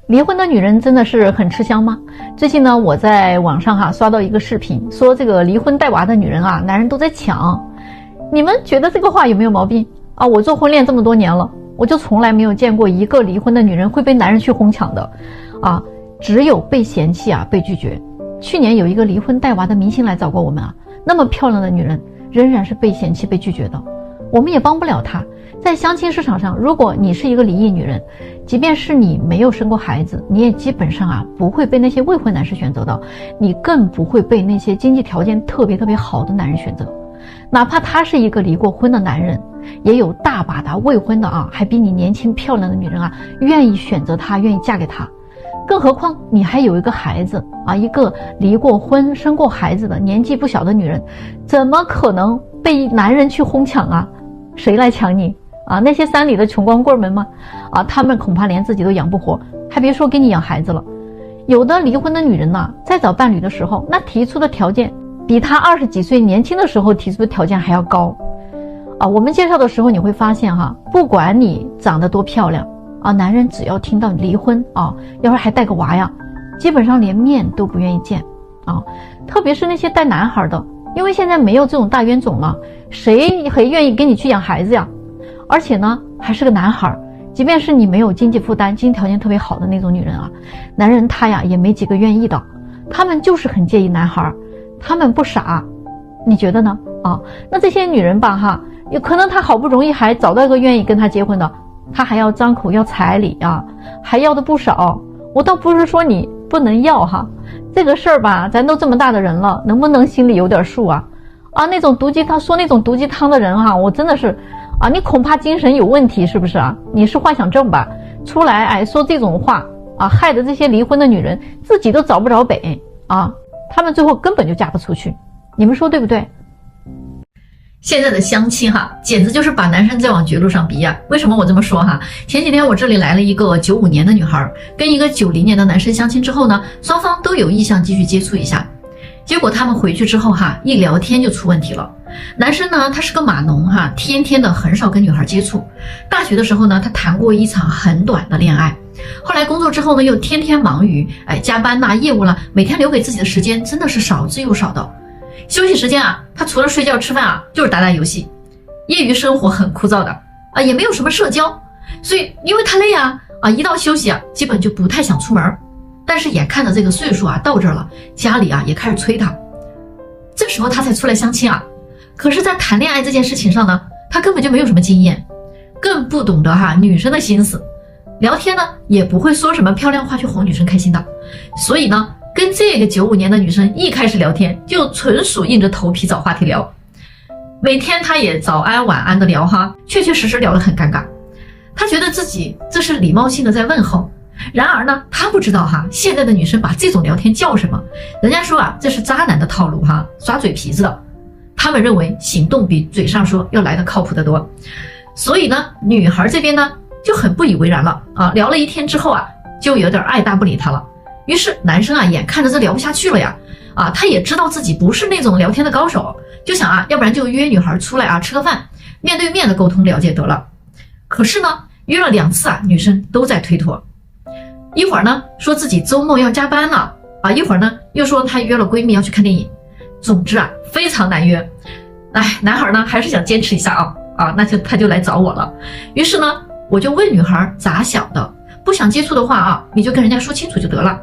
离婚的女人真的是很吃香吗？最近呢，我在网上刷到一个视频，说这个离婚带娃的女人啊，男人都在抢。你们觉得这个话有没有毛病啊？我做婚恋这么多年了，我就从来没有见过一个离婚的女人会被男人去哄抢的啊，只有被嫌弃啊，被拒绝。去年有一个离婚带娃的明星来找过我们啊，那么漂亮的女人仍然是被嫌弃被拒绝的，我们也帮不了她。在相亲市场上，如果你是一个离异女人，即便是你没有生过孩子，你也基本上不会被那些未婚男士选择到，你更不会被那些经济条件特别好的男人选择。哪怕他是一个离过婚的男人，也有大把的未婚的还比你年轻漂亮的女人愿意选择他，愿意嫁给他。更何况你还有一个孩子一个离过婚生过孩子的年纪不小的女人，怎么可能被男人去哄抢啊？谁来抢你那些山里的穷光棍们吗？他们恐怕连自己都养不活，还别说给你养孩子了。有的离婚的女人在找伴侣的时候，那提出的条件比她20几岁年轻的时候提出的条件还要高我们介绍的时候你会发现不管你长得多漂亮男人只要听到离婚要是还带个娃呀，基本上连面都不愿意见特别是那些带男孩的，因为现在没有这种大冤种了，谁还愿意给你去养孩子呀？而且呢还是个男孩，即便是你没有经济负担，经济条件特别好的那种女人男人他也没几个愿意的，他们就是很介意男孩，他们不傻，你觉得呢？那这些女人吧有可能她好不容易还找到一个愿意跟她结婚的，她还要张口要彩礼还要的不少。我倒不是说你不能要这个事儿吧，咱都这么大的人了，能不能心里有点数那种毒鸡汤说那种毒鸡汤的人我真的是你恐怕精神有问题，是不是你是幻想症吧？出来说这种话害得这些离婚的女人自己都找不着北她们最后根本就嫁不出去，你们说对不对？现在的相亲简直就是把男生在往绝路上逼为什么我这么说前几天我这里来了一个95年的女孩，跟一个90年的男生相亲之后呢，双方都有意向继续接触一下。结果他们回去之后一聊天就出问题了。男生呢他是个码农天天的很少跟女孩接触。大学的时候呢他谈过一场很短的恋爱，后来工作之后呢又天天忙于加班业务了，每天留给自己的时间真的是少之又少的。休息时间他除了睡觉吃饭就是打打游戏，业余生活很枯燥的也没有什么社交，所以因为他累一到休息基本就不太想出门。但是眼看着这个岁数到这儿了，家里也开始催他，这时候他才出来相亲可是在谈恋爱这件事情上呢，他根本就没有什么经验，更不懂得女生的心思，聊天呢也不会说什么漂亮话去哄女生开心的。所以呢跟这个95年的女生一开始聊天就纯属硬着头皮找话题聊，每天他也早安晚安的聊确确实实聊得很尴尬。他觉得自己这是礼貌性的在问候，然而呢他不知道现在的女生把这种聊天叫什么，人家说这是渣男的套路耍嘴皮子的。他们认为行动比嘴上说要来得靠谱得多，所以呢女孩这边呢就很不以为然了聊了一天之后就有点爱答不理他了。于是男生眼看着这聊不下去了他也知道自己不是那种聊天的高手，就想要不然就约女孩出来吃个饭，面对面的沟通了解得了。可是呢约了2次女生都在推脱，一会儿呢说自己周末要加班了一会儿呢又说她约了闺蜜要去看电影。总之非常难约。男孩呢还是想坚持一下那他就来找我了。于是呢我就问女孩咋想的，不想接触的话你就跟人家说清楚就得了。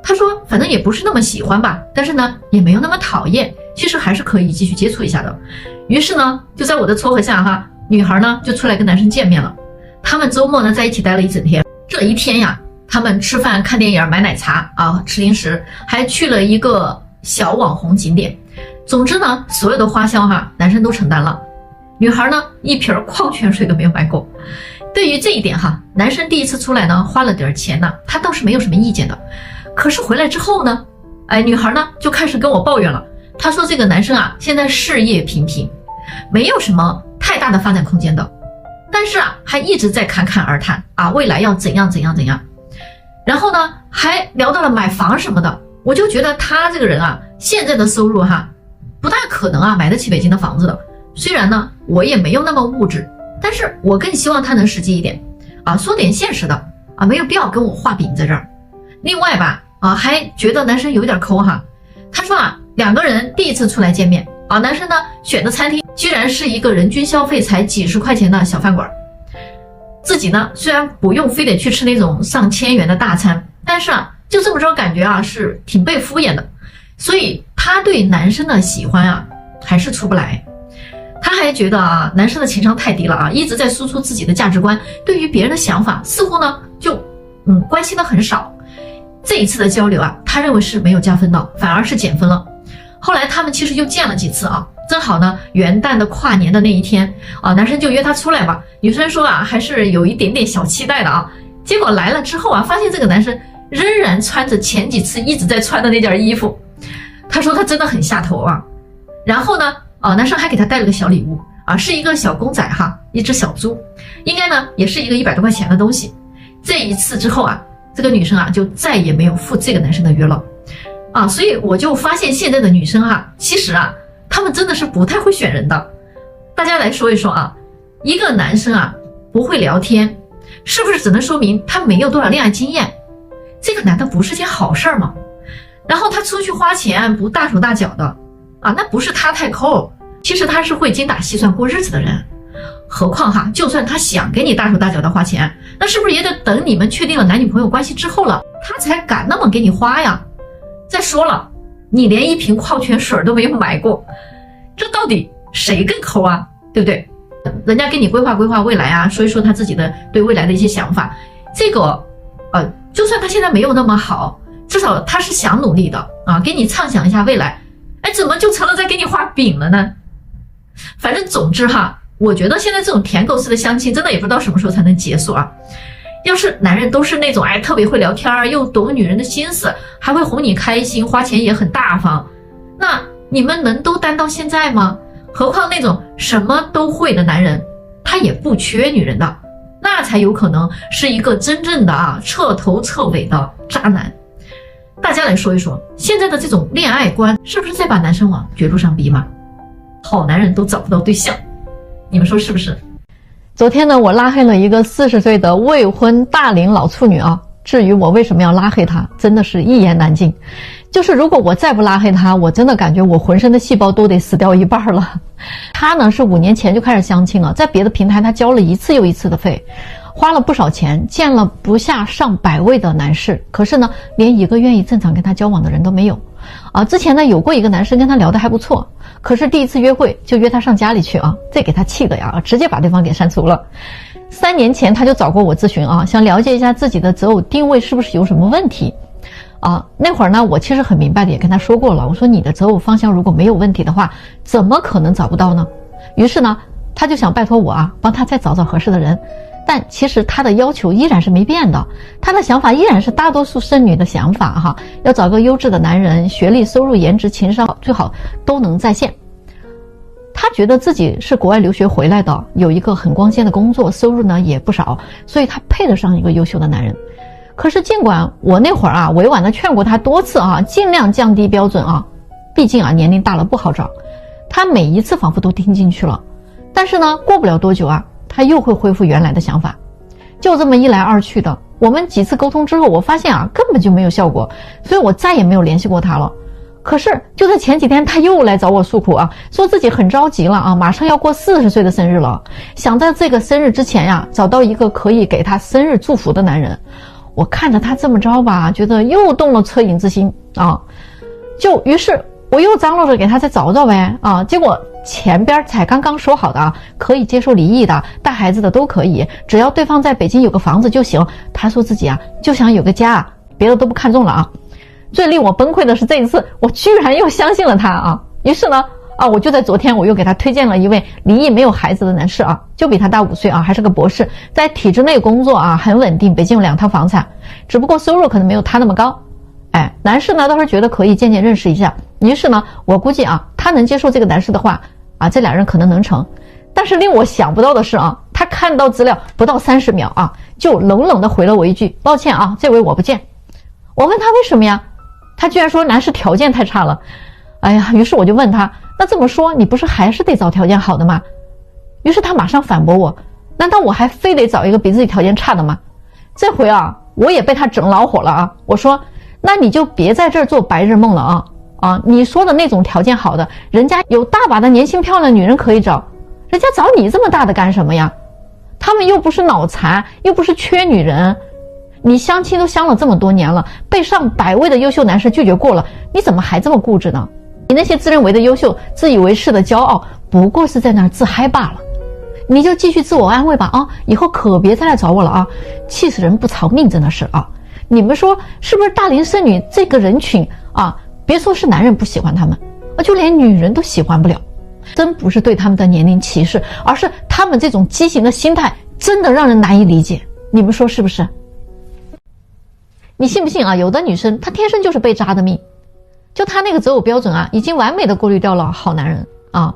她说反正也不是那么喜欢吧，但是呢也没有那么讨厌，其实还是可以继续接触一下的。于是呢就在我的撮合下女孩呢就出来跟男生见面了。他们周末呢在一起待了一整天。这一天他们吃饭看电影买奶茶吃零食，还去了一个小网红景点。总之呢所有的花销男生都承担了，女孩呢一瓶矿泉水都没有买过。对于这一点男生第一次出来呢花了点钱他倒是没有什么意见的。可是回来之后呢女孩呢就开始跟我抱怨了。她说这个男生现在事业平平，没有什么太大的发展空间的，但是还一直在侃侃而谈未来要怎样怎样怎样。然后呢还聊到了买房什么的。我就觉得他这个人现在的收入不大可能买得起北京的房子的。虽然呢我也没有那么物质，但是我更希望他能实际一点说点现实的啊，没有必要跟我画饼在这儿。另外吧，啊，还觉得男生有点抠哈。他说啊，两个人第一次出来见面啊，男生呢选的餐厅居然是一个人均消费才几十块钱的小饭馆。自己呢虽然不用非得去吃那种上千元的大餐，但是啊，就这么着感觉啊是挺被敷衍的。所以他对男生的喜欢啊还是出不来。他还觉得啊，男生的情商太低了啊，一直在输出自己的价值观，对于别人的想法似乎呢就关心的很少。这一次的交流啊，他认为是没有加分的，反而是减分了。后来他们其实又见了几次啊，正好呢元旦的跨年的那一天啊，男生就约他出来吧。女生说啊，还是有一点点小期待的啊。结果来了之后啊，发现这个男生仍然穿着前几次一直在穿的那件衣服。他说他真的很下头啊。然后呢，男生还给他带了个小礼物啊，是一个小公仔哈，一只小猪，应该呢也是一个100多块钱的东西。这一次之后啊，这个女生啊就再也没有赴这个男生的约了啊。所以我就发现现在的女生啊，其实啊，她们真的是不太会选人的。大家来说一说啊，一个男生啊不会聊天，是不是只能说明他没有多少恋爱经验？这个难道不是件好事吗？然后他出去花钱不大手大脚的啊，那不是他太抠，其实他是会精打细算过日子的人。何况哈，就算他想给你大手大脚的花钱，那是不是也得等你们确定了男女朋友关系之后了，他才敢那么给你花呀？再说了，你连一瓶矿泉水都没有买过，这到底谁更抠啊？对不对？人家给你规划规划未来啊，说一说他自己的对未来的一些想法，这个就算他现在没有那么好，至少他是想努力的啊，给你畅想一下未来。哎，怎么就成了在给你画饼了呢？反正总之哈，我觉得现在这种舔狗式的相亲真的也不知道什么时候才能结束啊。要是男人都是那种特别会聊天，又懂女人的心思，还会哄你开心，花钱也很大方，那你们能都单到现在吗？何况那种什么都会的男人，他也不缺女人的，那才有可能是一个真正的彻头彻尾的渣男。大家来说一说，现在的这种恋爱观是不是在把男生往绝路上逼吗？好男人都找不到对象，你们说是不是？昨天呢，我拉黑了一个40岁的未婚大龄老处女啊。至于我为什么要拉黑她，真的是一言难尽。就是如果我再不拉黑她，我真的感觉我浑身的细胞都得死掉一半了。她呢是5年前就开始相亲了，在别的平台她交了一次又一次的费，花了不少钱，见了不下上百位的男士，可是呢连一个愿意正常跟她交往的人都没有啊。之前呢有过一个男生跟她聊得还不错，可是第一次约会就约她上家里去啊，这给她气的呀，直接把对方给删除了。3年前他就找过我咨询啊，想了解一下自己的择偶定位是不是有什么问题啊。那会儿呢我其实很明白的也跟他说过了，我说你的择偶方向如果没有问题的话，怎么可能找不到呢？于是呢他就想拜托我帮他再找找合适的人。但其实他的要求依然是没变的，他的想法依然是大多数剩女的想法要找个优质的男人，学历、收入、颜值、情商最好都能在线。他觉得自己是国外留学回来的，有一个很光鲜的工作，收入呢也不少，所以他配得上一个优秀的男人。可是尽管我那会儿委婉的劝过他多次尽量降低标准毕竟年龄大了不好找，他每一次仿佛都听进去了。但是呢过不了多久他又会恢复原来的想法。就这么一来二去的，我们几次沟通之后，我发现根本就没有效果，所以我再也没有联系过他了。可是就在前几天他又来找我诉苦说自己很着急了马上要过40岁的生日了，想在这个生日之前找到一个可以给他生日祝福的男人。我看着他这么着吧，觉得又动了恻隐之心于是我又张罗着给他再找找呗结果前边才刚刚说好的可以接受离异的、带孩子的都可以，只要对方在北京有个房子就行。他说自己就想有个家别的都不看重了最令我崩溃的是这一次我居然又相信了他于是呢我就在昨天我又给他推荐了一位离异没有孩子的男士就比他大5岁还是个博士，在体制内工作很稳定，北京有2套房产，只不过收入可能没有他那么高。男士呢倒是觉得可以渐渐认识一下，于是呢我估计他能接受这个男士的话这2人可能能成。但是令我想不到的是他看到资料不到30秒就冷冷的回了我一句抱歉这位我不见。我问他为什么呀，他居然说男士条件太差了。于是我就问他，那这么说你不是还是得找条件好的吗？于是他马上反驳我，难道我还非得找一个比自己条件差的吗？这回啊，我也被他整老火了啊！我说，那你就别在这儿做白日梦了啊！你说的那种条件好的，人家有大把的年轻漂亮女人可以找，人家找你这么大的干什么呀？他们又不是脑残，又不是缺女人。你相亲都相了这么多年了，被上百位的优秀男士拒绝过了，你怎么还这么固执呢？你那些自认为的优秀、自以为是的骄傲，不过是在那儿自嗨罢了。你就继续自我安慰吧啊！以后可别再来找我了啊！气死人不偿命真的是啊！你们说是不是大龄剩女这个人群啊？别说是男人不喜欢他们，就连女人都喜欢不了。真不是对他们的年龄歧视，而是他们这种畸形的心态真的让人难以理解。你们说是不是？你信不信啊？有的女生她天生就是被渣的命，就她那个择偶标准啊，已经完美的过滤掉了好男人啊。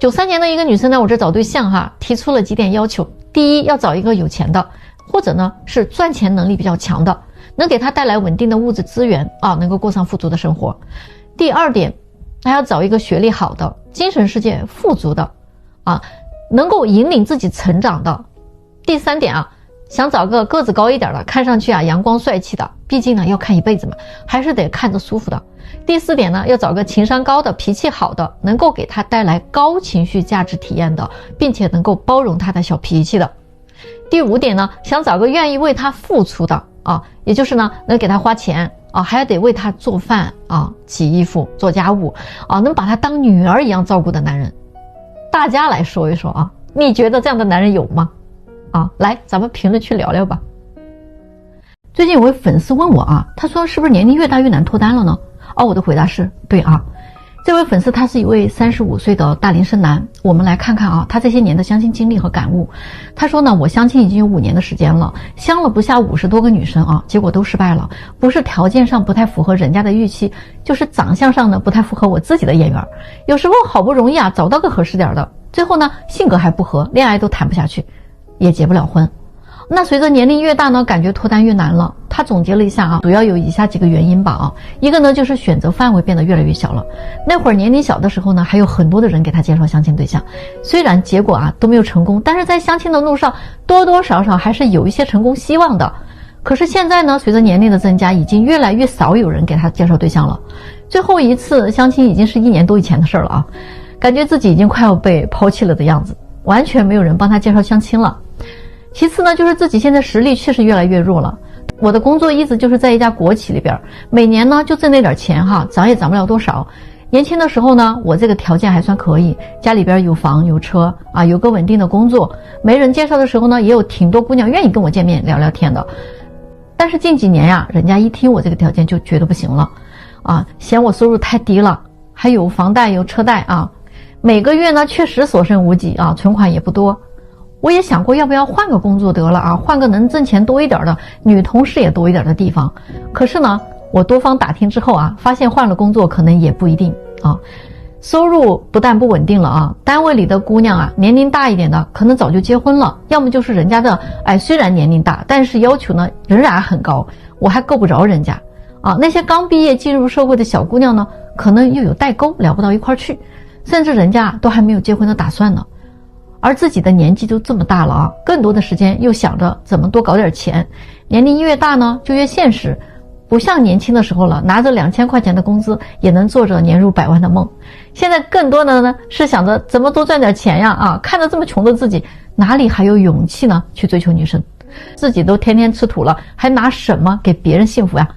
93年的一个女生呢，我这找对象哈，提出了几点要求。第一，要找一个有钱的，或者呢是赚钱能力比较强的，能给她带来稳定的物质资源啊，能够过上富足的生活。第二点，还要找一个学历好的，精神世界富足的啊，能够引领自己成长的。第三点啊，想找个个子高一点的，看上去啊阳光帅气的，毕竟呢要看一辈子嘛，还是得看着舒服的。第四点呢，要找个情商高的，脾气好的，能够给他带来高情绪价值体验的，并且能够包容他的小脾气的。第五点呢，想找个愿意为他付出的啊，也就是呢能给他花钱啊，还得为他做饭啊、洗衣服、做家务啊，能把他当女儿一样照顾的男人。大家来说一说啊，你觉得这样的男人有吗？啊，来，咱们评论区聊聊吧。最近有位粉丝问我啊，他说是不是年龄越大越难脱单了呢？我的回答是对啊。这位粉丝他是一位35岁的大龄剩男，我们来看看啊，他这些年的相亲经历和感悟。他说呢，我相亲已经有5年的时间了，相了不下50多个女生啊，结果都失败了。不是条件上不太符合人家的预期，就是长相上呢不太符合我自己的眼缘。有时候好不容易啊找到个合适点的，最后呢性格还不合，恋爱都谈不下去，也结不了婚。那随着年龄越大呢，感觉脱单越难了。他总结了一下啊，主要有以下几个原因吧啊。一个呢就是选择范围变得越来越小了。那会儿年龄小的时候呢，还有很多的人给他介绍相亲对象，虽然结果啊都没有成功，但是在相亲的路上多多少少还是有一些成功希望的。可是现在呢，随着年龄的增加，已经越来越少有人给他介绍对象了。最后一次相亲已经是1年多以前的事了啊，感觉自己已经快要被抛弃了的样子，完全没有人帮他介绍相亲了。其次呢，就是自己现在实力确实越来越弱了。我的工作一直就是在一家国企里边，每年呢就挣那点钱哈，涨也涨不了多少。年轻的时候呢，我这个条件还算可以，家里边有房有车啊，有个稳定的工作。没人介绍的时候呢，也有挺多姑娘愿意跟我见面聊聊天的。但是近几年呀，人家一听我这个条件就觉得不行了啊，嫌我收入太低了，还有房贷有车贷啊，每个月呢确实所剩无几啊，存款也不多。我也想过要不要换个工作得了啊，换个能挣钱多一点的，女同事也多一点的地方。可是呢，我多方打听之后啊，发现换了工作可能也不一定啊。收入不但不稳定了啊，单位里的姑娘啊，年龄大一点的可能早就结婚了，要么就是人家的虽然年龄大，但是要求呢仍然很高，我还够不着人家啊。那些刚毕业进入社会的小姑娘呢，可能又有代沟，聊不到一块儿去，甚至人家都还没有结婚的打算呢。而自己的年纪都这么大了啊，更多的时间又想着怎么多搞点钱，年龄越大呢就越现实，不像年轻的时候了，拿着2000块钱的工资也能做着年入100万的梦。现在更多的呢是想着怎么多赚点钱呀啊！看着这么穷的自己，哪里还有勇气呢去追求女生？自己都天天吃土了，还拿什么给别人幸福呀？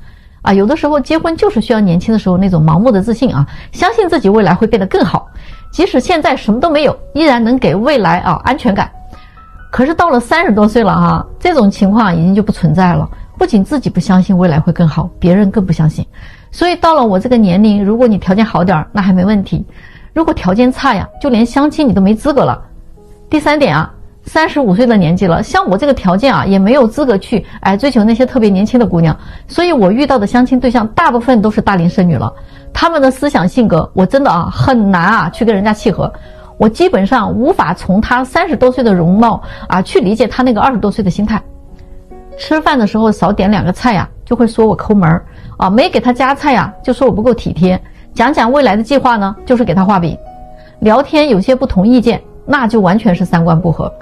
啊，有的时候结婚就是需要年轻的时候那种盲目的自信啊，相信自己未来会变得更好。即使现在什么都没有，依然能给未来安全感。可是到了30多岁了啊，这种情况已经就不存在了。不仅自己不相信未来会更好，别人更不相信。所以到了我这个年龄，如果你条件好点那还没问题，如果条件差呀，就连相亲你都没资格了。第三点啊，35岁的年纪了，像我这个条件啊，也没有资格去追求那些特别年轻的姑娘。所以我遇到的相亲对象大部分都是大龄剩女了。他们的思想性格我真的很难去跟人家契合，我基本上无法从他30多岁的容貌去理解他那个20多岁的心态。吃饭的时候少点2个菜呀，就会说我抠门没给他夹菜呀，就说我不够体贴。讲未来的计划呢，就是给他画饼。聊天有些不同意见，那就完全是三观不合。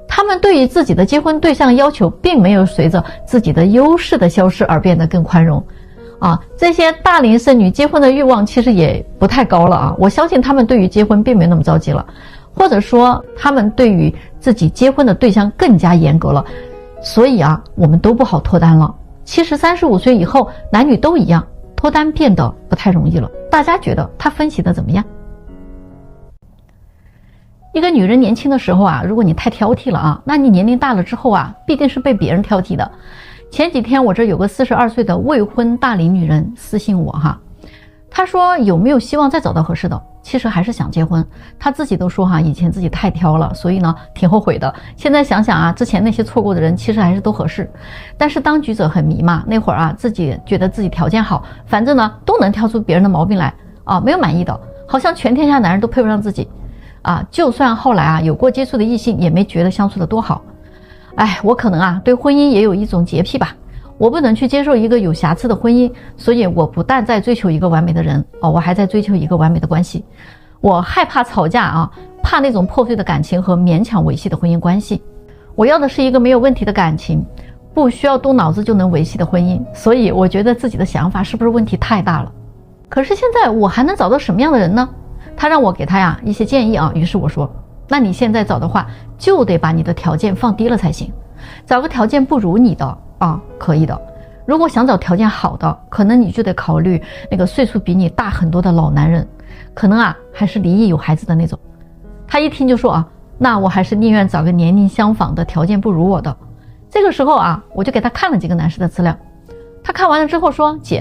他们对于自己的结婚对象要求并没有随着自己的优势的消失而变得更宽容这些大龄剩女结婚的欲望其实也不太高了我相信他们对于结婚并没那么着急了，或者说他们对于自己结婚的对象更加严格了，所以我们都不好脱单了。其实35岁以后男女都一样，脱单变得不太容易了。大家觉得他分析的怎么样？一个女人年轻的时候如果你太挑剔了那你年龄大了之后必定是被别人挑剔的。前几天我这有个42岁的未婚大龄女人私信我她说有没有希望再找到合适的，其实还是想结婚。她自己都说以前自己太挑了，所以呢挺后悔的。现在想想之前那些错过的人其实还是都合适，但是当局者很迷嘛，那会儿自己觉得自己条件好，反正呢都能挑出别人的毛病来没有满意的，好像全天下男人都配不上自己就算后来有过接触的异性也没觉得相处的多好。我可能对婚姻也有一种洁癖吧，我不能去接受一个有瑕疵的婚姻，所以我不但在追求一个完美的人我还在追求一个完美的关系。我害怕吵架怕那种破碎的感情和勉强维系的婚姻关系。我要的是一个没有问题的感情，不需要动脑子就能维系的婚姻。所以我觉得自己的想法是不是问题太大了？可是现在我还能找到什么样的人呢？他让我给他一些建议于是我说，那你现在找的话就得把你的条件放低了才行。找个条件不如你的可以的。如果想找条件好的，可能你就得考虑那个岁数比你大很多的老男人，可能还是离异有孩子的那种。他一听就说那我还是宁愿找个年龄相仿的，条件不如我的。这个时候我就给他看了几个男士的资料。他看完了之后说，姐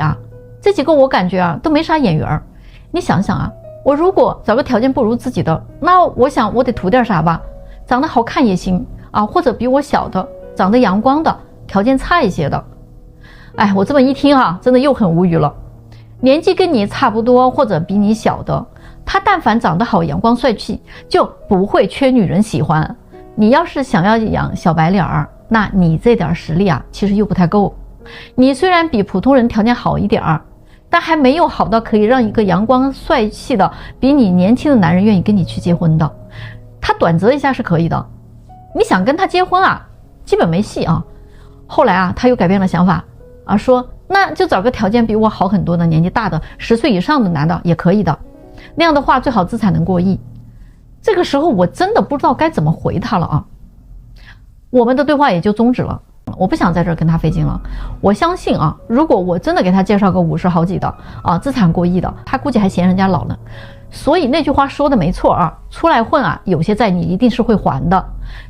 这几个我感觉都没啥眼缘。你想想我如果找个条件不如自己的，那我想我得图点啥吧？长得好看也行或者比我小的，长得阳光的，条件差一些的。我这么一听真的又很无语了。年纪跟你差不多或者比你小的，他但凡长得好阳光帅气，就不会缺女人喜欢。你要是想要养小白脸那你这点实力其实又不太够。你虽然比普通人条件好一点但还没有好到可以让一个阳光帅气的比你年轻的男人愿意跟你去结婚的。他短择一下是可以的，你想跟他结婚基本没戏后来他又改变了想法说那就找个条件比我好很多的年纪大的10岁以上的男的也可以的，那样的话最好资产能过亿。这个时候我真的不知道该怎么回他了我们的对话也就终止了。我不想在这儿跟他费劲了。我相信如果我真的给他介绍个50好几的资产过亿的，他估计还嫌人家老呢。所以那句话说的没错出来混有些债你一定是会还的。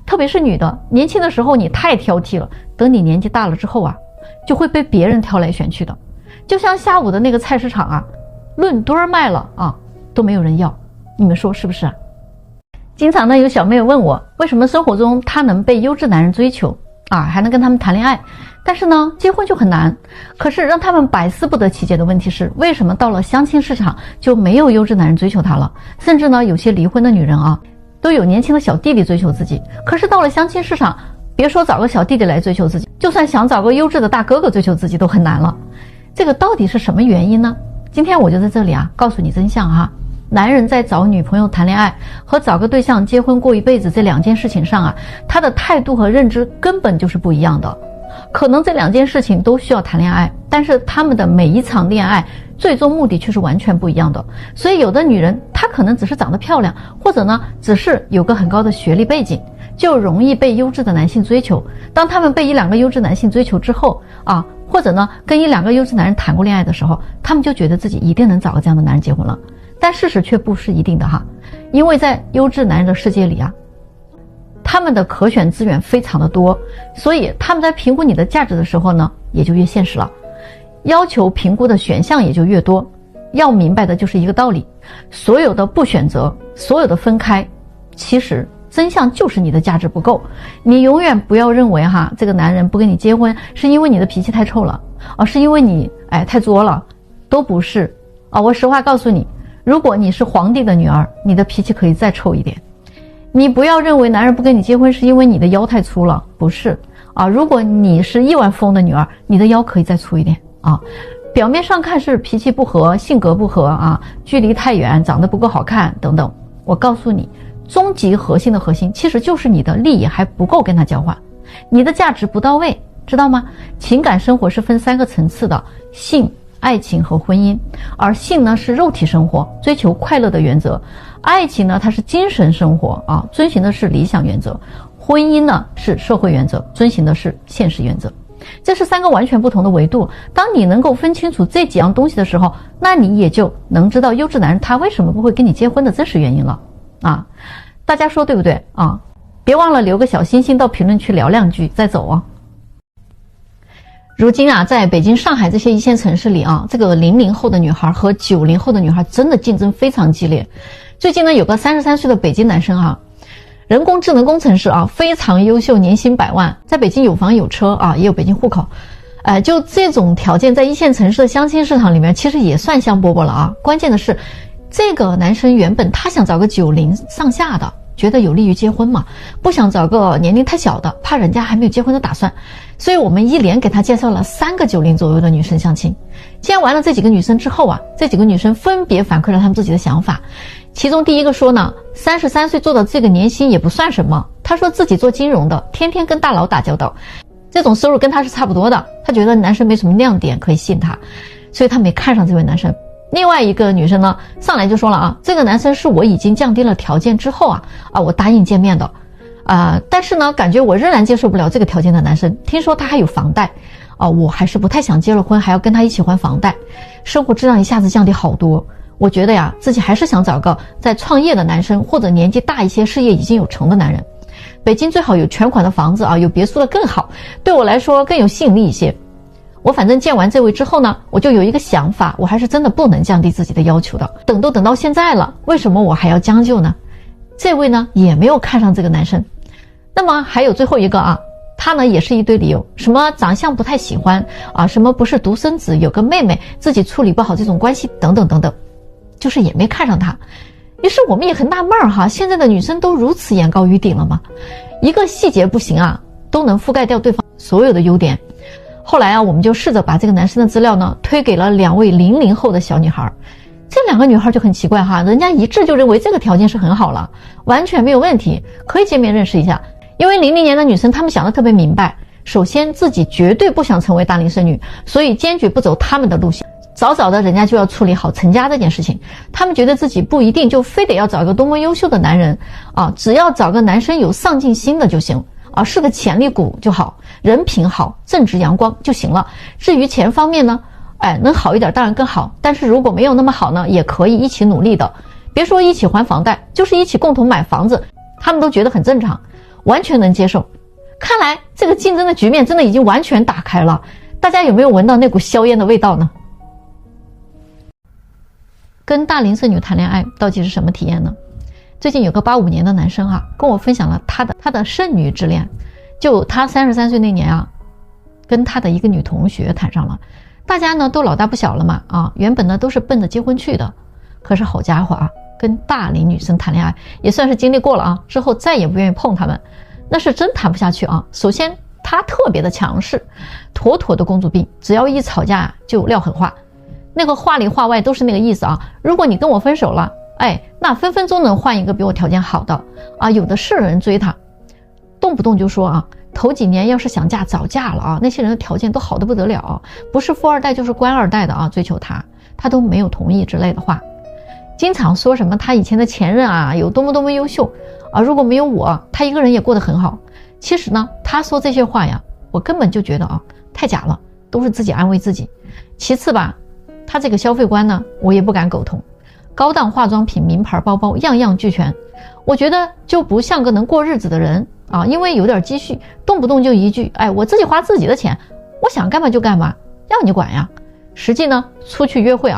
特别是女的，年轻的时候你太挑剔了，等你年纪大了之后就会被别人挑来选去的。就像下午的那个菜市场论吨卖了都没有人要，你们说是不是经常呢有小妹友问我，为什么生活中她能被优质男人追求还能跟他们谈恋爱，但是呢结婚就很难。可是让他们百思不得其解的问题是，为什么到了相亲市场就没有优质男人追求她了？甚至呢有些离婚的女人都有年轻的小弟弟追求自己，可是到了相亲市场，别说找个小弟弟来追求自己，就算想找个优质的大哥哥追求自己都很难了。这个到底是什么原因呢？今天我就在这里告诉你真相男人在找女朋友谈恋爱和找个对象结婚过一辈子这两件事情上他的态度和认知根本就是不一样的。可能这两件事情都需要谈恋爱，但是他们的每一场恋爱最终目的却是完全不一样的。所以有的女人她可能只是长得漂亮，或者呢只是有个很高的学历背景，就容易被优质的男性追求。当他们被一两个优质男性追求之后或者呢跟一两个优质男人谈过恋爱的时候，他们就觉得自己一定能找个这样的男人结婚了。但事实却不是一定的因为在优质男人的世界里他们的可选资源非常的多，所以他们在评估你的价值的时候呢也就越现实了，要求评估的选项也就越多。要明白的就是一个道理，所有的不选择，所有的分开，其实真相就是你的价值不够。你永远不要认为这个男人不跟你结婚是因为你的脾气太臭了是因为你太作了，都不是我实话告诉你，如果你是皇帝的女儿，你的脾气可以再臭一点。你不要认为男人不跟你结婚是因为你的腰太粗了，不是如果你是亿万富翁的女儿，你的腰可以再粗一点表面上看是脾气不合，性格不合距离太远，长得不够好看等等。我告诉你，终极核心的核心其实就是你的利益还不够跟他交换，你的价值不到位，知道吗？情感生活是分3个层次的，性、爱情和婚姻。而性呢是肉体生活，追求快乐的原则；爱情呢它是精神生活啊，遵循的是理想原则；婚姻呢是社会原则，遵循的是现实原则。这是3个完全不同的维度。当你能够分清楚这几样东西的时候，那你也就能知道优质男人他为什么不会跟你结婚的真实原因了啊！大家说对不对啊？别忘了留个小心心到评论区聊2句再走啊！如今啊，在北京、上海这些一线城市里啊，这个00后的女孩和90后的女孩真的竞争非常激烈。最近呢，有个33岁的北京男生啊，人工智能工程师啊，非常优秀，年薪100万，在北京有房有车啊，也有北京户口。就这种条件，在一线城市的相亲市场里面，其实也算香饽饽了啊。关键的是，这个男生原本他想找个90上下的，觉得有利于结婚嘛，不想找个年龄太小的，怕人家还没有结婚的打算。所以我们一连给他介绍了3个90左右的女生相亲。见完了这几个女生之后啊，这几个女生分别反馈了她们自己的想法。其中第一个说呢，33岁做到这个年薪也不算什么，她说自己做金融的，天天跟大佬打交道，这种收入跟她是差不多的，她觉得男生没什么亮点可以吸引她，所以她没看上这位男生。另外一个女生呢，上来就说了啊，这个男生是我已经降低了条件之后我答应见面的但是呢，感觉我仍然接受不了这个条件的男生，听说他还有房贷我还是不太想结了婚还要跟他一起还房贷，生活质量一下子降低好多。我觉得呀，自己还是想找个在创业的男生，或者年纪大一些、事业已经有成的男人。北京最好有全款的房子有别墅的更好，对我来说更有吸引力一些。我反正见完这位之后呢，我就有一个想法，我还是真的不能降低自己的要求的。等都等到现在了，为什么我还要将就呢？这位呢也没有看上这个男生。那么还有最后一个他呢也是一堆理由，什么长相不太喜欢什么不是独生子，有个妹妹，自己处理不好这种关系等等等等，就是也没看上他。于是我们也很纳闷现在的女生都如此眼高于顶了吗？一个细节不行都能覆盖掉对方所有的优点。后来我们就试着把这个男生的资料呢推给了2位00后的小女孩。这2个女孩就很奇怪人家一致就认为这个条件是很好了，完全没有问题，可以见面认识一下。因为00年的女生她们想得特别明白，首先自己绝对不想成为大龄剩女，所以坚决不走他们的路线。早早的人家就要处理好成家这件事情，他们觉得自己不一定就非得要找一个多么优秀的男人只要找个男生有上进心的就行是个潜力股就好，人品好，正直阳光就行了。至于钱方面呢能好一点当然更好，但是如果没有那么好呢，也可以一起努力的。别说一起还房贷，就是一起共同买房子，他们都觉得很正常，完全能接受。看来这个竞争的局面真的已经完全打开了，大家有没有闻到那股硝烟的味道呢？跟大龄剩女谈恋爱到底是什么体验呢？最近有个85年的男生跟我分享了他的剩女之恋。就他33岁那年跟他的一个女同学谈上了。大家呢都老大不小了嘛原本呢都是奔着结婚去的。可是好家伙跟大龄女生谈恋爱也算是经历过了之后再也不愿意碰他们，那是真谈不下去首先他特别的强势，妥妥的公主病，只要一吵架就撂狠话，那个话里话外都是那个意思如果你跟我分手了那分分钟能换一个比我条件好的有的是人追他，动不动就说头几年要是想嫁早嫁了那些人的条件都好得不得了不是富二代就是官二代的追求他都没有同意之类的话，经常说什么他以前的前任有多么多么优秀如果没有我他一个人也过得很好。其实呢他说这些话我根本就觉得太假了，都是自己安慰自己。其次吧，他这个消费观呢我也不敢苟同，高档化妆品、名牌包包样样俱全，我觉得就不像个能过日子的人因为有点积蓄，动不动就一句我自己花自己的钱，我想干嘛就干嘛，要你管呀。实际呢出去约会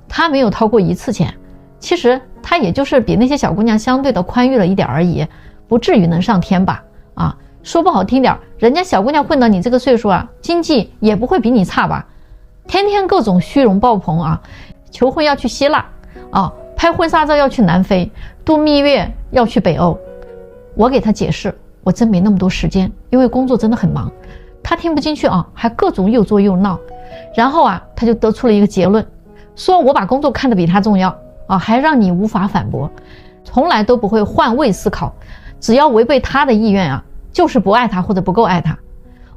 他没有掏过1次钱，其实他也就是比那些小姑娘相对的宽裕了一点而已，不至于能上天吧说不好听点，人家小姑娘混到你这个岁数经济也不会比你差吧。天天各种虚荣爆棚求婚要去希腊拍婚纱照要去南非，度蜜月要去北欧。我给他解释，我真没那么多时间，因为工作真的很忙。他听不进去还各种又作又闹。然后他就得出了一个结论，说我把工作看得比他重要还让你无法反驳。从来都不会换位思考，只要违背他的意愿啊，就是不爱他或者不够爱他。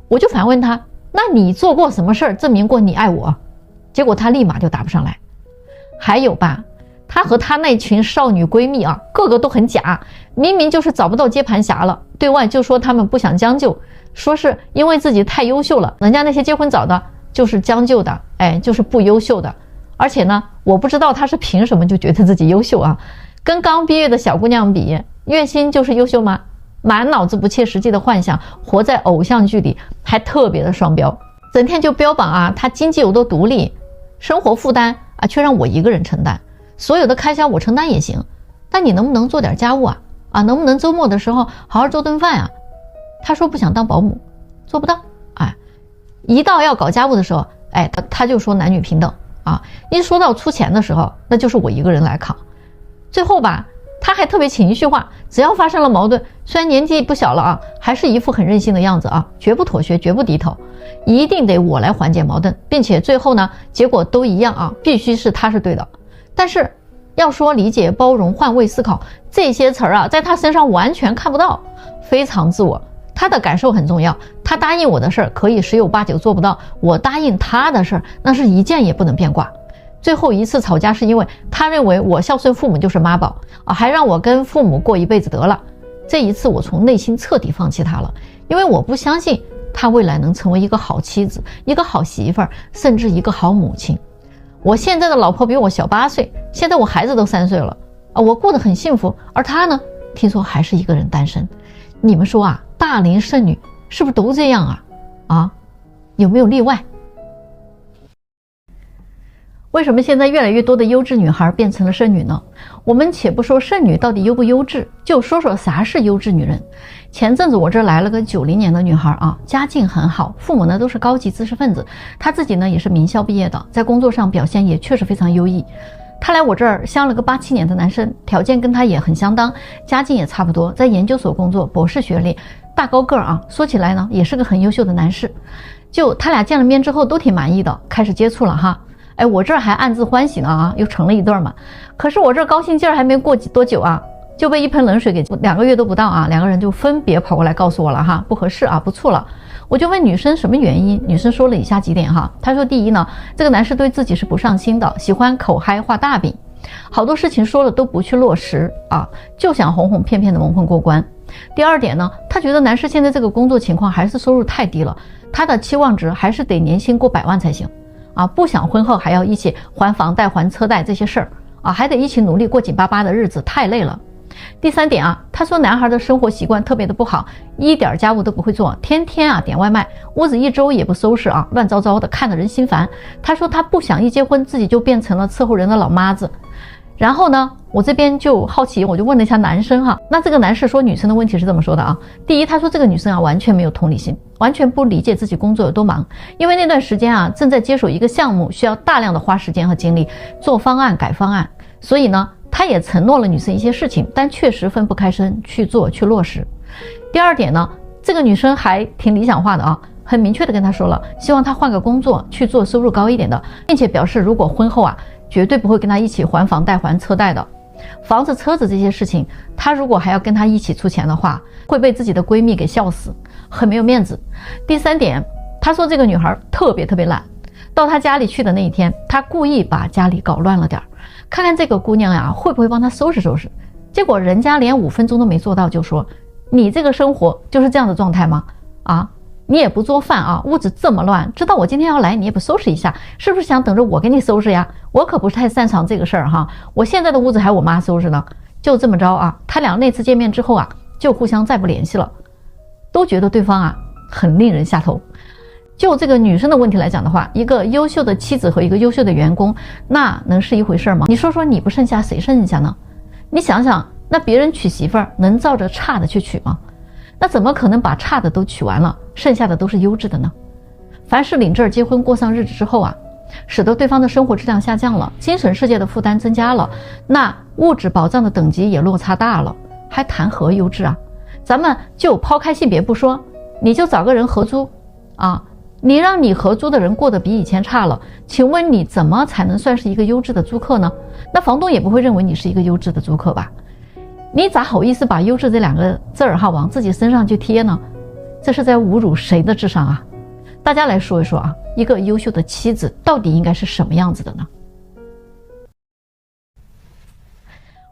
我就反问他，那你做过什么事儿证明过你爱我？结果他立马就答不上来。还有吧，他和他那群少女闺蜜啊，个个都很假，明明就是找不到接盘侠了，对外就说他们不想将就，说是因为自己太优秀了，人家那些结婚早的就是将就的，就是不优秀的。而且呢，我不知道他是凭什么就觉得自己优秀啊？跟刚毕业的小姑娘比，月薪就是优秀吗？满脑子不切实际的幻想，活在偶像剧里，还特别的双标，整天就标榜啊，他经济有多独立，生活负担啊却让我一个人承担，所有的开销我承担也行，但你能不能做点家务啊？能不能周末的时候好好做顿饭啊？他说不想当保姆，做不到，一到要搞家务的时候，他就说男女平等啊，一说到出钱的时候，那就是我一个人来扛。最后吧，他还特别情绪化，只要发生了矛盾，虽然年纪不小了啊，还是一副很任性的样子啊，绝不妥协，绝不低头，一定得我来缓解矛盾，并且最后呢，结果都一样啊，必须是他是对的。但是要说理解、包容、换位思考这些词儿啊，在他身上完全看不到，非常自我。他的感受很重要，他答应我的事儿可以10有8九做不到，我答应他的事儿那是一件也不能变卦。最后一次吵架是因为他认为我孝顺父母就是妈宝还让我跟父母过一辈子得了。这一次我从内心彻底放弃他了，因为我不相信他未来能成为一个好妻子、一个好媳妇儿，甚至一个好母亲。我现在的老婆比我小8岁，现在我孩子都3岁了我过得很幸福，而他呢，听说还是一个人单身。你们说大龄剩女是不是都这样有没有例外？为什么现在越来越多的优质女孩变成了剩女呢？我们且不说剩女到底优不优质，就说说啥是优质女人。前阵子我这来了个90年的女孩家境很好，父母呢都是高级知识分子，她自己呢也是名校毕业的，在工作上表现也确实非常优异。她来我这儿相了个87年的男生，条件跟她也很相当，家境也差不多，在研究所工作，博士学历，大高个儿说起来呢也是个很优秀的男士。就他俩见了面之后都挺满意的，开始接触了哈。我这儿还暗自欢喜呢又成了一对嘛。可是我这高兴劲儿还没过多久就被一盆冷水给2个月都不到两个人就分别跑过来告诉我了不合适不处了。我就问女生什么原因，女生说了以下几点她说第一呢，这个男士对自己是不上心的，喜欢口嗨画大饼，好多事情说了都不去落实就想哄哄骗骗的蒙混过关。第二点呢，他觉得男士现在这个工作情况还是收入太低了，他的期望值还是得年薪过100万才行不想婚后还要一起还房贷还车贷这些事儿还得一起努力过紧巴巴的日子，太累了。第三点他说男孩的生活习惯特别的不好，一点家务都不会做，天天点外卖，屋子一周也不收拾乱糟糟的，看得人心烦。他说他不想一结婚自己就变成了伺候人的老妈子。然后呢，我这边就好奇，我就问了一下男生那这个男士说女生的问题是这么说的第一，他说这个女生完全没有同理心，完全不理解自己工作有多忙，因为那段时间正在接手一个项目，需要大量的花时间和精力做方案改方案，所以呢他也承诺了女生一些事情，但确实分不开身去做去落实。第二点呢，这个女生还挺理想化的很明确的跟他说了，希望他换个工作去做收入高一点的，并且表示如果婚后绝对不会跟他一起还房贷还车贷的，房子车子这些事情他如果还要跟他一起出钱的话，会被自己的闺蜜给笑死，很没有面子。第三点，他说这个女孩特别懒，到他家里去的那一天，他故意把家里搞乱了点，看看这个姑娘会不会帮他收拾收拾。结果人家连5分钟都没做到，就说你这个生活就是这样的状态吗？你也不做饭屋子这么乱，知道我今天要来你也不收拾一下，是不是想等着我给你收拾呀？我可不是太擅长这个事儿我现在的屋子还我妈收拾呢。就这么着他俩那次见面之后就互相再不联系了，都觉得对方很令人下头。就这个女生的问题来讲的话，一个优秀的妻子和一个优秀的员工，那能是一回事吗？你说说你不剩下谁剩下呢？你想想，那别人娶媳妇儿能照着差的去娶吗？那怎么可能把差的都娶完了，剩下的都是优质的呢？凡是领证结婚过上日子之后使得对方的生活质量下降了，精神世界的负担增加了，那物质保障的等级也落差大了，还谈何优质咱们就抛开性别不说，你就找个人合租你让你合租的人过得比以前差了，请问你怎么才能算是一个优质的租客呢？那房东也不会认为你是一个优质的租客吧？你咋好意思把优质这2个字儿往自己身上去贴呢？这是在侮辱谁的智商啊？大家来说一说啊，一个优秀的妻子到底应该是什么样子的呢？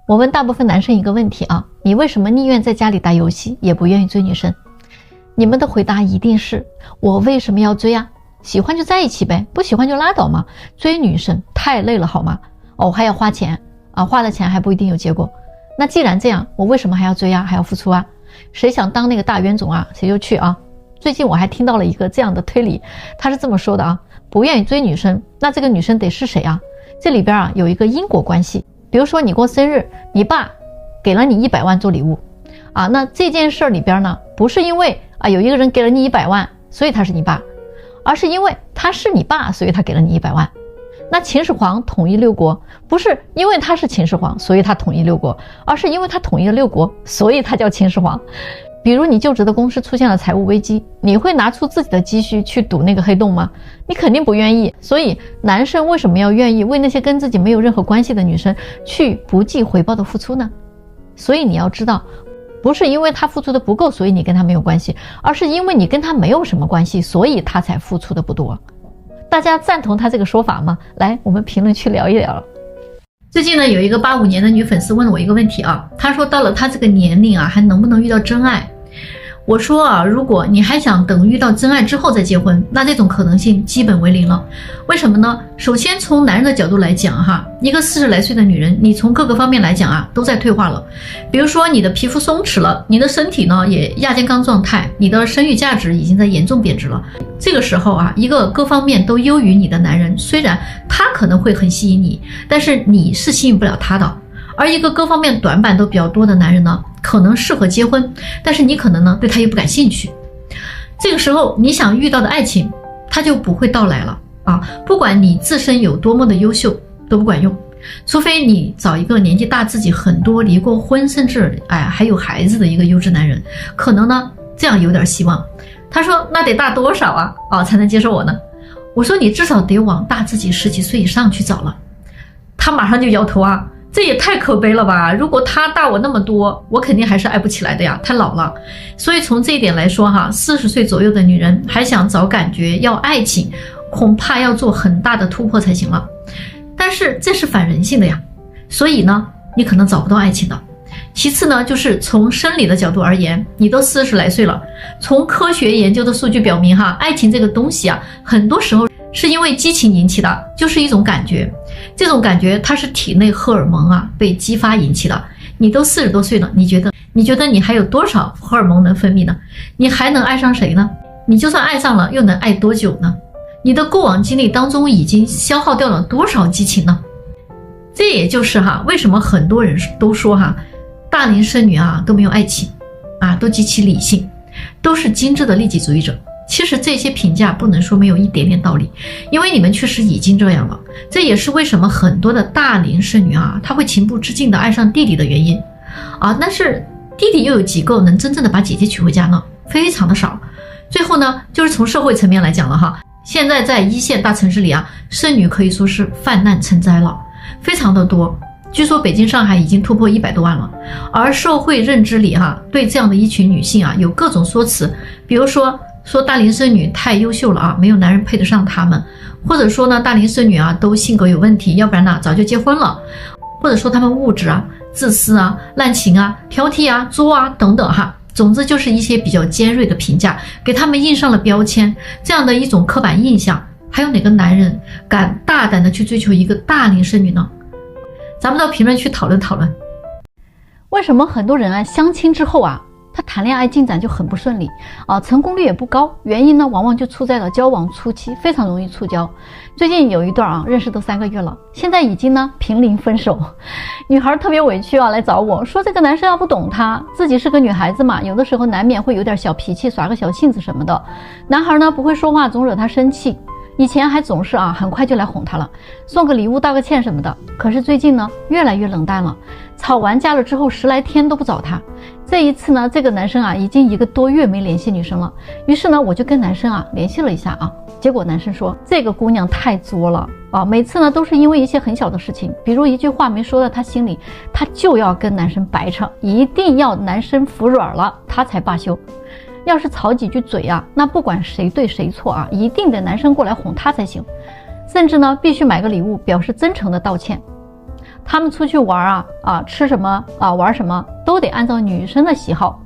我问大部分男生一个问题啊，你为什么宁愿在家里打游戏，也不愿意追女生？你们的回答一定是，我为什么要追啊？喜欢就在一起呗，不喜欢就拉倒嘛。追女生太累了好吗？还要花钱啊，花了钱还不一定有结果。那既然这样，我为什么还要追啊，还要付出啊？谁想当那个大冤种啊，谁就去啊。最近我还听到了一个这样的推理，他是这么说的啊，不愿意追女生，那这个女生得是谁啊？这里边有一个因果关系。比如说你过生日，你爸给了你100万做礼物啊，那这件事里边呢，不是因为有一个人给了你100万，所以他是你爸，而是因为他是你爸，所以他给了你100万。那秦始皇统一6国，不是因为他是秦始皇，所以他统一6国，而是因为他统一了6国，所以他叫秦始皇。比如你就职的公司出现了财务危机，你会拿出自己的积蓄去赌那个黑洞吗？你肯定不愿意。所以男生为什么要愿意为那些跟自己没有任何关系的女生去不计回报的付出呢？所以你要知道，不是因为他付出的不够，所以你跟他没有关系，而是因为你跟他没有什么关系，所以他才付出的不多。大家赞同他这个说法吗？来，我们评论区聊一聊。最近呢，有一个85年的女粉丝问了我一个问题啊，她说到了她这个年龄啊，还能不能遇到真爱？我说啊，如果你还想等遇到真爱之后再结婚，那这种可能性基本为零了。为什么呢？首先从男人的角度来讲一个40来岁的女人，你从各个方面来讲都在退化了。比如说你的皮肤松弛了，你的身体呢也亚健康状态，你的生育价值已经在严重贬值了。这个时候一个各方面都优于你的男人，虽然他可能会很吸引你，但是你是吸引不了他的。而一个各方面短板都比较多的男人呢，可能适合结婚，但是你可能呢对他又不感兴趣。这个时候你想遇到的爱情，他就不会到来了不管你自身有多么的优秀都不管用，除非你找一个年纪大自己很多、离过婚，甚至还有孩子的一个优质男人，可能呢这样有点希望。他说那得大多少才能接受我呢？我说你至少得往大自己10几岁以上去找了。他马上就摇头这也太可悲了吧，如果他大我那么多，我肯定还是爱不起来的呀，太老了。所以从这一点来说40岁左右的女人还想找感觉要爱情，恐怕要做很大的突破才行了。但是这是反人性的呀，所以呢你可能找不到爱情的。其次呢，就是从生理的角度而言，你都40来岁了，从科学研究的数据表明爱情这个东西很多时候是因为激情引起的，就是一种感觉。这种感觉它是体内荷尔蒙被激发引起的。你都40多岁了，你觉得你还有多少荷尔蒙能分泌呢？你还能爱上谁呢？你就算爱上了，又能爱多久呢？你的过往经历当中已经消耗掉了多少激情呢？这也就是为什么很多人都说大龄剩女都没有爱情都极其理性，都是精致的利己主义者。其实这些评价不能说没有一点点道理，因为你们确实已经这样了。这也是为什么很多的大龄剩女她会情不自禁的爱上弟弟的原因但是弟弟又有几个能真正的把姐姐娶回家呢？非常的少。最后呢，就是从社会层面来讲了现在在1线大城市里剩女可以说是泛滥成灾了，非常的多。据说北京、上海已经突破100多万了。而社会认知里对这样的一群女性有各种说辞，比如说大龄剩女太优秀了没有男人配得上她们，或者说呢大龄剩女都性格有问题，要不然呢早就结婚了，或者说她们物质自私滥情挑剔作等等总之就是一些比较尖锐的评价，给她们印上了标签，这样的一种刻板印象。还有哪个男人敢大胆的去追求一个大龄剩女呢？咱们到评论区讨论讨论。为什么很多人相亲之后他谈恋爱进展就很不顺利成功率也不高？原因呢往往就出在了交往初期非常容易触礁。最近有一段认识都3个月了，现在已经呢濒临分手。女孩特别委屈来找我说，这个男生不懂她，自己是个女孩子嘛，有的时候难免会有点小脾气，耍个小性子什么的。男孩呢不会说话，总惹她生气。以前还总是很快就来哄她了，送个礼物道个歉什么的。可是最近呢越来越冷淡了，吵完架了之后10来天都不找她。这一次呢这个男生已经1个多月没联系女生了，于是呢我就跟男生联系了一下结果男生说这个姑娘太作了啊，每次呢都是因为一些很小的事情，比如一句话没说到他心里，他就要跟男生掰扯，一定要男生服软了他才罢休。要是吵几句嘴啊，那不管谁对谁错啊，一定得男生过来哄他才行，甚至呢必须买个礼物表示真诚的道歉。他们出去玩吃什么玩什么都得按照女生的喜好。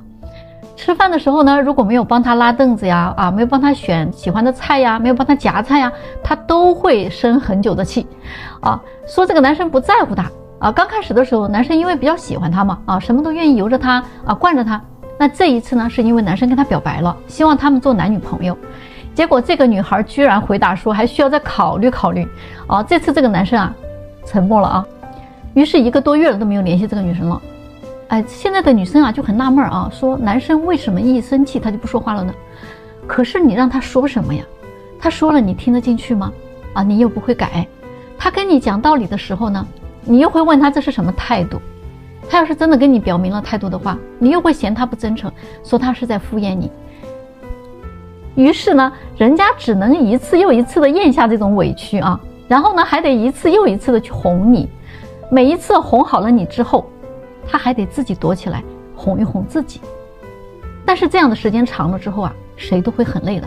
吃饭的时候呢，如果没有帮他拉凳子呀，没有帮他选喜欢的菜呀，没有帮他夹菜呀，他都会生很久的气，说这个男生不在乎他刚开始的时候，男生因为比较喜欢他嘛，什么都愿意由着他惯着他。那这一次呢，是因为男生跟他表白了，希望他们做男女朋友。结果这个女孩居然回答说还需要再考虑考虑。这次这个男生沉默了于是1个多月了都没有联系这个女生了。现在的女生就很纳闷说男生为什么一生气他就不说话了呢？可是你让他说什么呀？他说了你听得进去吗？你又不会改。他跟你讲道理的时候呢，你又会问他这是什么态度？他要是真的跟你表明了态度的话，你又会嫌他不真诚，说他是在敷衍你。于是呢，人家只能一次又一次的咽下这种委屈然后呢还得一次又一次的去哄你。每一次哄好了你之后，他还得自己躲起来哄一哄自己。但是这样的时间长了之后谁都会很累的，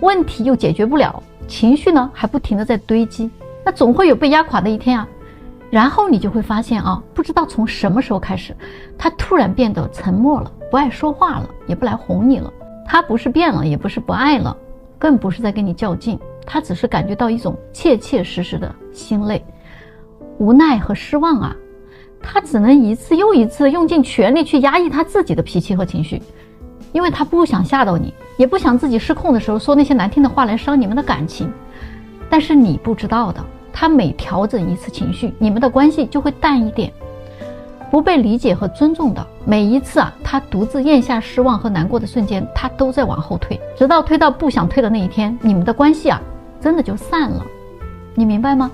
问题又解决不了，情绪呢还不停的在堆积，那总会有被压垮的一天然后你就会发现不知道从什么时候开始，他突然变得沉默了，不爱说话了，也不来哄你了。他不是变了，也不是不爱了，更不是在跟你较劲，他只是感觉到一种切切实实的心累、无奈和失望他只能一次又一次用尽全力去压抑他自己的脾气和情绪，因为他不想吓到你，也不想自己失控的时候说那些难听的话来伤你们的感情。但是你不知道的，他每调整一次情绪，你们的关系就会淡一点。不被理解和尊重的每一次他独自咽下失望和难过的瞬间，他都在往后退，直到推到不想退的那一天，你们的关系真的就散了。你明白吗？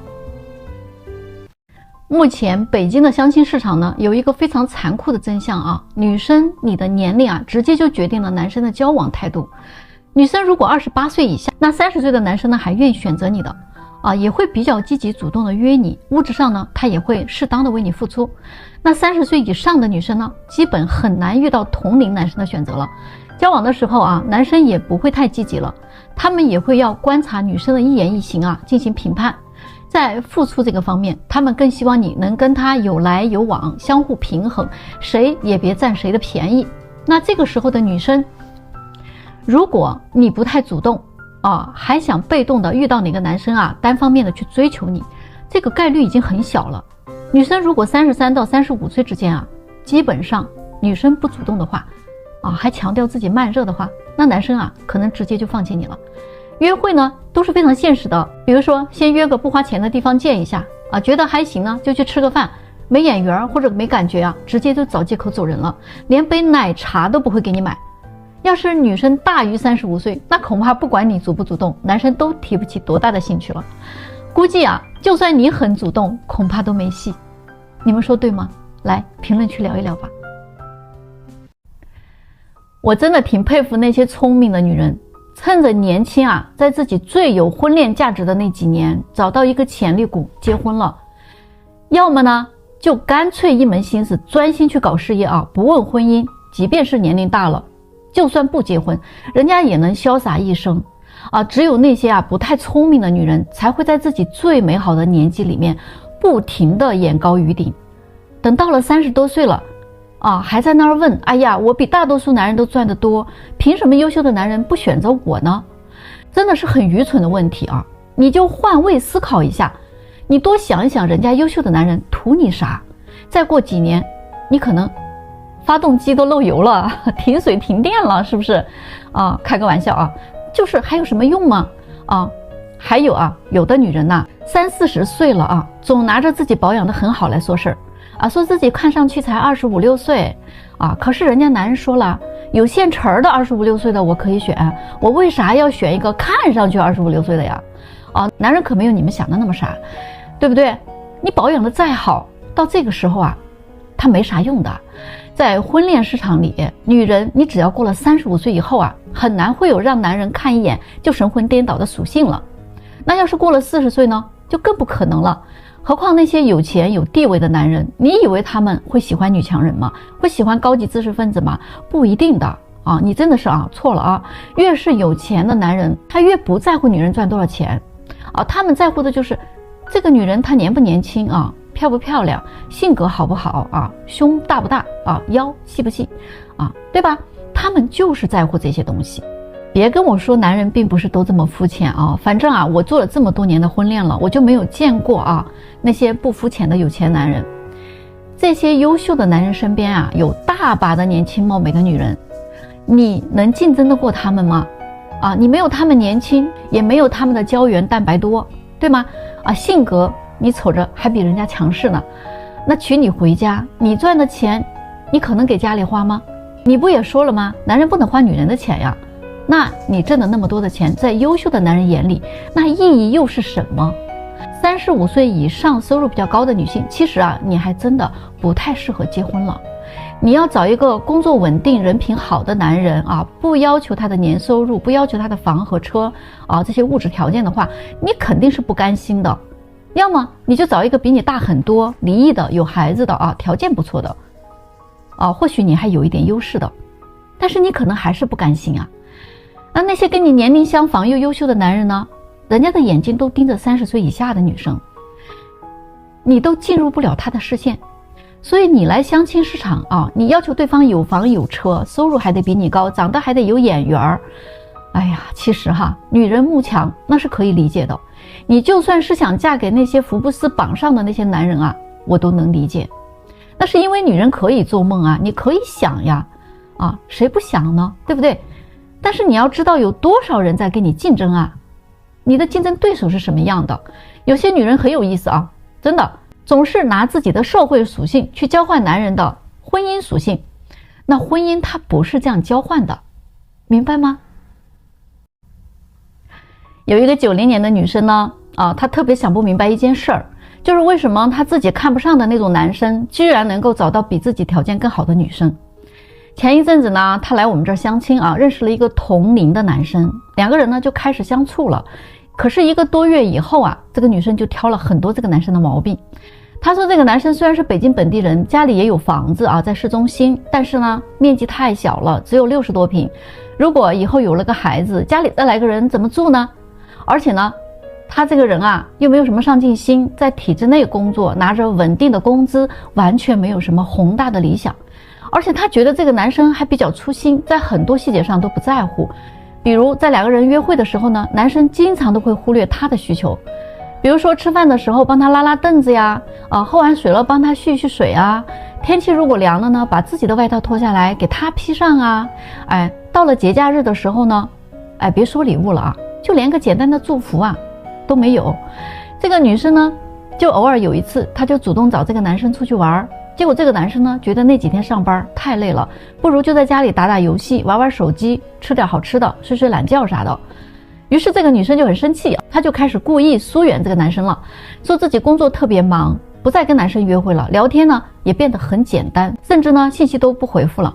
目前北京的相亲市场呢，有一个非常残酷的真相女生你的年龄直接就决定了男生的交往态度。女生如果28岁以下，那30岁的男生呢还愿意选择你的也会比较积极主动的约你，物质上呢他也会适当的为你付出。那30岁以上的女生呢，基本很难遇到同龄男生的选择了。交往的时候男生也不会太积极了，他们也会要观察女生的一言一行进行评判。在付出这个方面，他们更希望你能跟他有来有往，相互平衡，谁也别占谁的便宜。那这个时候的女生，如果你不太主动还想被动的遇到哪个男生单方面的去追求你，这个概率已经很小了。女生如果33到35岁之间基本上女生不主动的话还强调自己慢热的话，那男生可能直接就放弃你了。约会呢都是非常现实的，比如说先约个不花钱的地方见一下觉得还行呢就去吃个饭，没眼缘或者没感觉直接就找借口走人了，连杯奶茶都不会给你买。要是女生大于35岁，那恐怕不管你主不主动，男生都提不起多大的兴趣了。估计就算你很主动，恐怕都没戏。你们说对吗？来评论区聊一聊吧。我真的挺佩服那些聪明的女人，趁着年轻在自己最有婚恋价值的那几年，找到一个潜力股结婚了。要么呢就干脆一门心思专心去搞事业不问婚姻，即便是年龄大了，就算不结婚，人家也能潇洒一生只有那些不太聪明的女人，才会在自己最美好的年纪里面不停地眼高于顶，等到了30多岁了还在那儿问，哎呀，我比大多数男人都赚得多，凭什么优秀的男人不选择我呢？真的是很愚蠢的问题你就换位思考一下，你多想一想人家优秀的男人图你啥？再过几年你可能发动机都漏油了，停水停电了，是不是开个玩笑就是还有什么用吗？还有有的女人30、40岁了总拿着自己保养得很好来说事儿说自己看上去才25、26岁可是人家男人说了，有现成的25、26岁的我可以选，我为啥要选一个看上去25、26岁的呀？男人可没有你们想的那么傻，对不对？你保养的再好，到这个时候他没啥用的。在婚恋市场里，女人你只要过了35岁以后啊，很难会有让男人看一眼就神魂颠倒的属性了。那要是过了40岁呢，就更不可能了。何况那些有钱有地位的男人，你以为他们会喜欢女强人吗？会喜欢高级知识分子吗？不一定的啊，你真的是错了啊。越是有钱的男人，他越不在乎女人赚多少钱啊，他们在乎的就是这个女人她年不年轻啊，漂不漂亮，性格好不好啊，胸大不大啊，腰细不细啊，对吧？他们就是在乎这些东西。别跟我说男人并不是都这么肤浅啊，反正我做了这么多年的婚恋了，我就没有见过那些不肤浅的有钱男人。这些优秀的男人身边有大把的年轻貌美的女人，你能竞争得过他们吗？你没有他们年轻，也没有他们的胶原蛋白多，对吗？性格你瞅着还比人家强势呢。那娶你回家，你赚的钱你可能给家里花吗？你不也说了吗？男人不能花女人的钱呀。那你挣的那么多的钱，在优秀的男人眼里，那意义又是什么？35岁以上收入比较高的女性，其实你还真的不太适合结婚了。你要找一个工作稳定、人品好的男人不要求他的年收入，不要求他的房和车这些物质条件的话，你肯定是不甘心的。要么你就找一个比你大很多、离异的、有孩子的条件不错的或许你还有一点优势的，但是你可能还是不甘心那些跟你年龄相仿又优秀的男人呢，人家的眼睛都盯着30岁以下的女生，你都进入不了他的视线。所以你来相亲市场你要求对方有房有车，收入还得比你高，长得还得有眼缘儿。哎呀，其实女人慕强那是可以理解的。你就算是想嫁给那些福布斯榜上的那些男人我都能理解。那是因为女人可以做梦你可以想呀谁不想呢？对不对？但是你要知道有多少人在跟你竞争你的竞争对手是什么样的。有些女人很有意思真的总是拿自己的社会属性去交换男人的婚姻属性，那婚姻它不是这样交换的，明白吗？有一个90年的女生呢她特别想不明白一件事儿，就是为什么她自己看不上的那种男生居然能够找到比自己条件更好的女生。前一阵子呢，她来我们这儿相亲认识了一个同龄的男生，两个人呢就开始相处了。可是1个多月以后这个女生就挑了很多这个男生的毛病。她说这个男生虽然是北京本地人，家里也有房子在市中心，但是呢面积太小了，只有60多平，如果以后有了个孩子，家里再来个人怎么住呢？而且呢他这个人又没有什么上进心，在体制内工作，拿着稳定的工资，完全没有什么宏大的理想。而且他觉得这个男生还比较粗心，在很多细节上都不在乎。比如在2个人约会的时候呢，男生经常都会忽略他的需求，比如说吃饭的时候帮他拉拉凳子呀，喝完水了帮他蓄蓄水天气如果凉了呢，把自己的外套脱下来给他披上到了节假日的时候呢，别说礼物了就连个简单的祝福都没有。这个女生呢，就偶尔有一次，她就主动找这个男生出去玩，结果这个男生呢，觉得那几天上班太累了，不如就在家里打打游戏，玩玩手机，吃点好吃的，睡睡懒觉啥的。于是这个女生就很生气，她就开始故意疏远这个男生了，说自己工作特别忙，不再跟男生约会了，聊天呢也变得很简单，甚至呢信息都不回复了。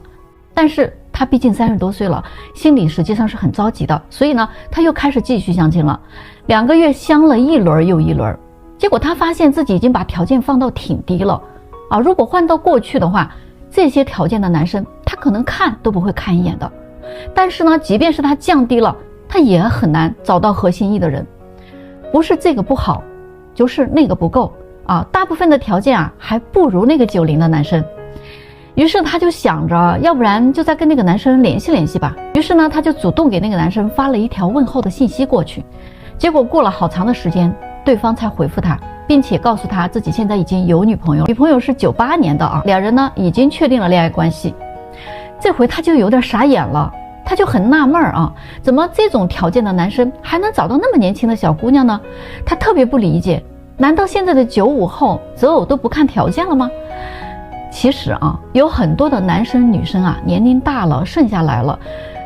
但是她毕竟30多岁了，心里实际上是很着急的，所以呢她又开始继续相亲了。2个月相了一轮又一轮，结果她发现自己已经把条件放到挺低了如果换到过去的话，这些条件的男生他可能看都不会看一眼的。但是呢即便是他降低了，他也很难找到合心意的人。不是这个不好，就是那个不够大部分的条件还不如那个90的男生。于是他就想着，要不然就再跟那个男生联系联系吧。于是呢他就主动给那个男生发了一条问候的信息过去。结果过了好长的时间，对方才回复他，并且告诉他自己现在已经有女朋友，女朋友是98年的2人呢已经确定了恋爱关系。这回他就有点傻眼了，他就很纳闷怎么这种条件的男生还能找到那么年轻的小姑娘呢？他特别不理解，难道现在的95后择偶都不看条件了吗？其实有很多的男生女生年龄大了，剩下来了，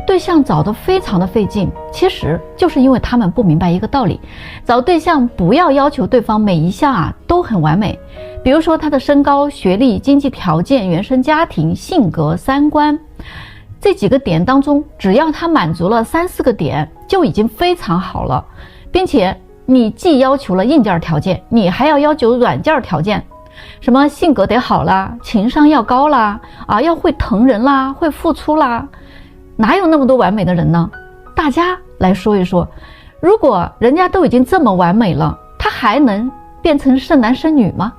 对象找得非常的费劲，其实就是因为他们不明白一个道理，找对象不要要求对方每一项都很完美，比如说他的身高、学历、经济条件、原生家庭、性格、三观，这几个点当中，只要他满足了3、4个点就已经非常好了，并且你既要求了硬件条件，你还要求软件条件，什么性格得好啦，情商要高啦，要会疼人啦，会付出啦，哪有那么多完美的人呢？大家来说一说，如果人家都已经这么完美了，他还能变成剩男剩女吗？